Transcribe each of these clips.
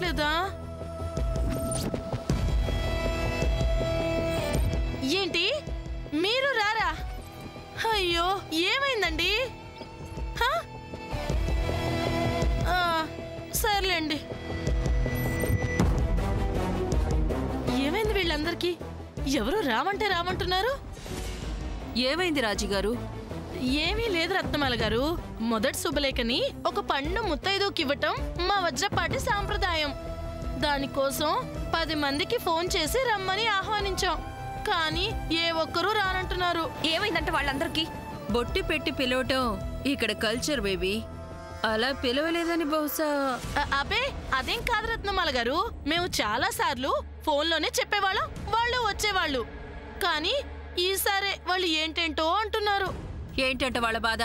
రావట్లేదా? ఏంటి మీరు రారా? అయ్యో ఏమైందండి? సర్లేండి. ఏమైంది వీళ్ళందరికీ? ఎవరు రామంటే రామంటున్నారు? ఏమైంది రాజుగారు? ఏమీ లేదు రత్నమాల గారు. మొదటి శుభలేఖని ఒక పండు ముత్తైదుకివ్వటం మా వజ్రపాటి సాంప్రదాయం. దానికోసం 10 మందికి ఫోన్ చేసి రమ్మని ఆహ్వానించాం. కానీ ఏ ఒక్కరూ రానంటున్నారు. ఏమైందంటే వాళ్ళందరికీ బొట్టి పెట్టి పిలవటం ఇక్కడ కల్చర్ బేబీ. అలా పిలవలేదని బహుశా. అబే అదేం కాదు రత్నమాల గారు. మేము చాలా సార్లు ఫోన్లోనే చెప్పేవాళ్ళం, వాళ్ళు వచ్చేవాళ్ళు. కానీ ఈసారే వాళ్ళు ఏంటేంటో అంటున్నారు. ఏంటంట వాళ్ళ బాధ?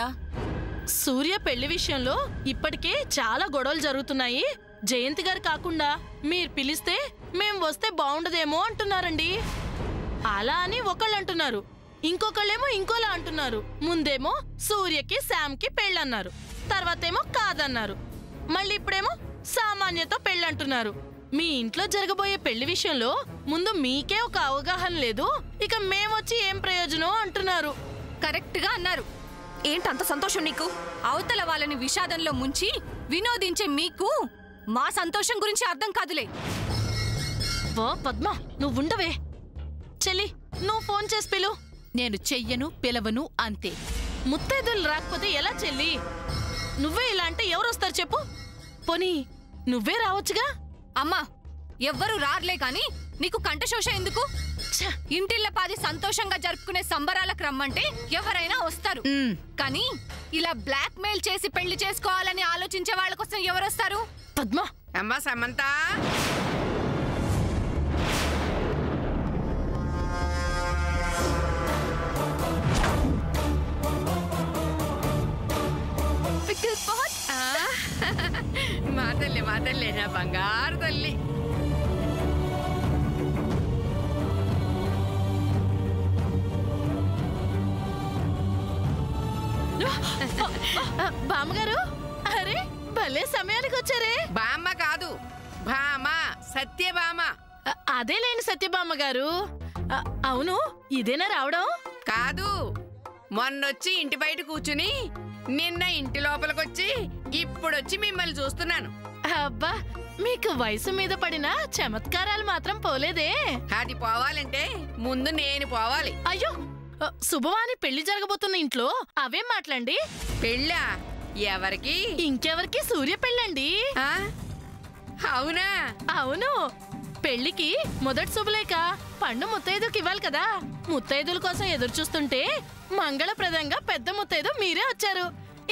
సూర్య పెళ్లి విషయంలో ఇప్పటికే చాలా గొడవలు జరుగుతున్నాయి. జయంతి గారు కాకుండా మీరు పిలిస్తే మేం వస్తే బాగుండదేమో అంటున్నారండి. అలా అని ఒకళ్ళు అంటున్నారు, ఇంకొకళ్ళేమో ఇంకోలా అంటున్నారు. ముందేమో సూర్యకి శామ్కి పెళ్ళన్నారు, తర్వాతేమో కాదన్నారు, మళ్ళీ ఇప్పుడేమో సామాన్యతో పెళ్ళంటున్నారు. మీ ఇంట్లో జరగబోయే పెళ్లి విషయంలో ముందు మీకే ఒక అవగాహన లేదు, ఇక మేమొచ్చి ఏం ప్రయోజనం అంటున్నారు. కరెక్ట్ గా అన్నారు. ఏంటంత సంతోషం నీకు? అవతల వాళ్ళని విషాదంలో ముంచి వినోదించే మీకు మా సంతోషం గురించి అర్థం కాదులే. వా పద్మ, నువ్వుండవే. చెల్లి, నువ్వు ఫోన్ చేసి పిలు. నేను చెయ్యను, పిలవను, అంతే. ముత్తైదులు రాకపోతే ఎలా చెల్లి? నువ్వే ఇలా అంటే ఎవరొస్తారు చెప్పు? పోనీ నువ్వే రావచ్చుగా. అమ్మా, ఎవ్వరూ రారులే కాని నీకు కంఠశోష ఎందుకు? ఇంటిల్లపాది సంతోషంగా జరుపుకునే సంబరాలకు రమ్మంటే ఎవరైనా వస్తారు. కానీ ఇలా బ్లాక్ మెయిల్ చేసి పెళ్లి చేసుకోవాలని ఆలోచించే వాళ్ళ కోసం ఎవరొస్తారు? పద్మ. అమ్మా సమంత, మా తల్లి నా బంగారు తల్లి. బామ్మగారు, అరే భలే సమయానికి వచ్చారే. బామ్మ కాదు, భామ, సత్యభామ. అదేలేండి సత్యభామ గారు. అవును, ఇదేనా రావడం? కాదు, మొన్నొచ్చి ఇంటి బయట కూర్చుని నిన్న ఇంటి లోపలికొచ్చి ఇప్పుడొచ్చి మిమ్మల్ని చూస్తున్నాను. అబ్బా, మీకు వయసు మీద పడిన చమత్కారాలు మాత్రం పోలేదే. అది పోవాలంటే ముందు నేను పోవాలి. అయ్యో, శుభవాని పెళ్లి జరగబోతున్న ఇంట్లో అవేం మాట్లాడండి. పెళ్ళా? ఎవరికి? ఇంకెవరికి? సూర్య పెళ్ళండి. అవునా? అవును. పెళ్లికి మొదటి శుభలేఖ పండు ముత్తైదుకి ఇవ్వాలి కదా. ముత్తైదుల కోసం ఎదురు చూస్తుంటే మంగళప్రదంగా పెద్ద ముత్తైదు మీరే వచ్చారు.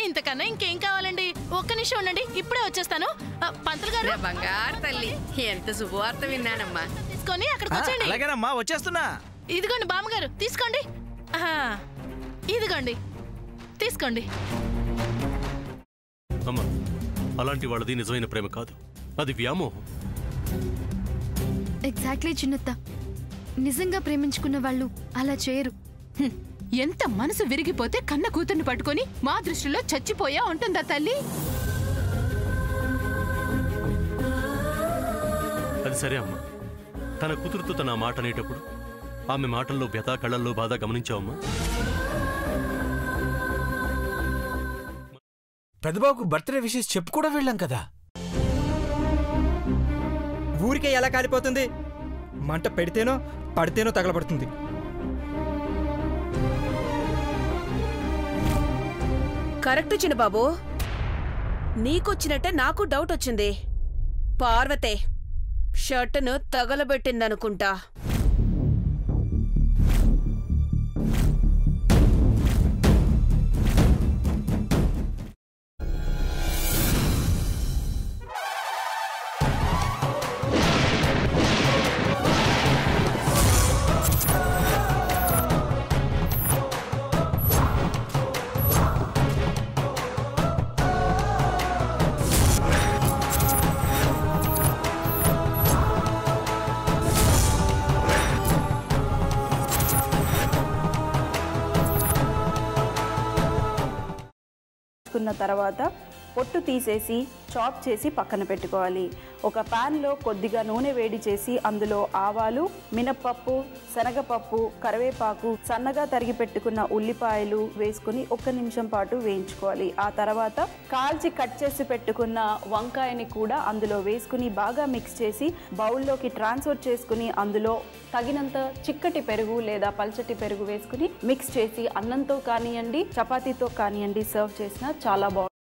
ఇంతకన్నా ఇంకేం కావాలండి? ఒక్క నిమిషం ఉండండి, ఇప్పుడే వచ్చేస్తాను. పంతులు గారు. బంగారు తల్లి, ఎంత శుభవార్త విన్నానమ్మా. తీసుకొని అక్కడికి వచ్చేయండి. అలాగేనమ్మా, వచ్చేస్తున్నా. ఇదిగోండి బామ్మగారు, తీసుకోండి. ఇదిగోండి, తీసుకోండి. అమ్మా, అలాంటి వాళ్ళది నిజమైన ప్రేమ కాదు, అది వ్యామోహం. ఎగ్జాక్ట్లీ చిన్నత్త, నిజంగా ప్రేమించుకున్న వాళ్ళు అలా చేయరు. ఎంత మనసు విరిగిపోతే కన్న కూతుర్ని పట్టుకొని మా దృష్టిలో చచ్చిపోయా ఉంటుందా తల్లి? అది సరే అమ్మా, తన కూతురుతో తన మాట అనేటప్పుడు ఆమె మాటల్లో వ్యథ, కళ్ళల్లో బాధ గమనించావమ్మా? పెద్దబాబుకు బర్త్డే విషెస్ చెప్పు కూడా వెళ్ళాం కదా. ఊరికే ఎలా కాలిపోతుంది? మంట పెడితేనో పడితేనో తగలబడుతుంది. కరెక్ట్ చిన్నబాబు, నీకొచ్చినట్టే నాకు డౌట్ వచ్చింది. పార్వతే షర్టును తగలబెట్టిందనుకుంటా. తర్వాత పొట్టు తీసేసి చాప్ చేసి పక్కన పెట్టుకోవాలి. ఒక ప్యాన్లో కొద్దిగా నూనె వేడి చేసి అందులో ఆవాలు, మినప్పప్పు, శనగపప్పు, కరివేపాకు, సన్నగా తరిగి పెట్టుకున్న ఉల్లిపాయలు వేసుకుని 1 నిమిషం పాటు వేయించుకోవాలి. ఆ తర్వాత కాల్చి కట్ చేసి పెట్టుకున్న వంకాయని కూడా అందులో వేసుకుని బాగా మిక్స్ చేసి బౌల్లోకి ట్రాన్స్ఫర్ చేసుకుని అందులో తగినంత చిక్కటి పెరుగు లేదా పల్చటి పెరుగు వేసుకుని మిక్స్ చేసి అన్నంతో కానివ్వండి, చపాతీతో కానివ్వండి సర్వ్ చేసినా చాలా బాగుంటుంది.